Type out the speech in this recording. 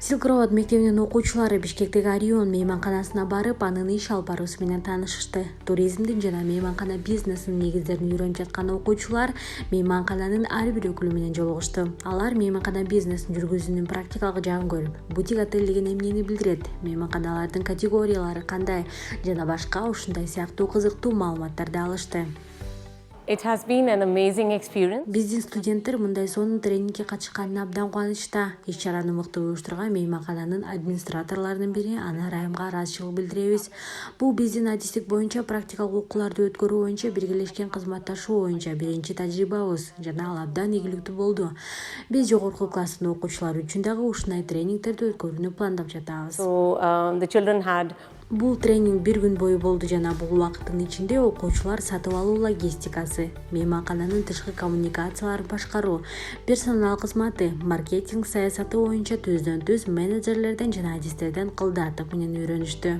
Silk Road мектебинин окуучулары Бишкектеги Орион мейманканасына барып, анын иш алып баруусу менен таанышышты. Туризмдин жана мейманкана бизнесинин негиздерин үйрөнүп жаткан окуучулар мейманкананын ар бир өкүлү менен жолугушту. Алар мейманкана бизнесин жүргүзүүнүн практикалык жагын көрүп, бутик отель деген эмнени билдирет, мейманканалардын категориялары кандай жана башка ушундай сыяктуу кызыктуу маалыматтарды алышты. It has been an amazing experience. Биздин студенттер мындай сонун тренингке катышканына абдан кубанычта. Иш-чараны мыкты уюштурган мейманкананын администраторлорунун бири Анар Айымга ыраазычылык билдиребиз. Бул биздин адистик боюнча практикалык окууларды өткөрүү боюнча биргелешкен кызматташуу боюнча биринчи тажрыйбабыз жана ал абдан ийгиликтүү болду. Биз жогорку класстын окуучулары үчүн дагы ушундай тренингтерди өткөрүүнү пландап жатабыз. The children had Бул тренинг бир күн бою болду жана бул убакыттын ичинде окуучулар сатып алуу логистикасы, мейманкананын тышкы коммуникацияларын башкаруу, персонал кызматы, маркетинг саясаты боюнча түздөн-түз менеджерлерден жана адистерден кылдаатык менен үйрөнүштү.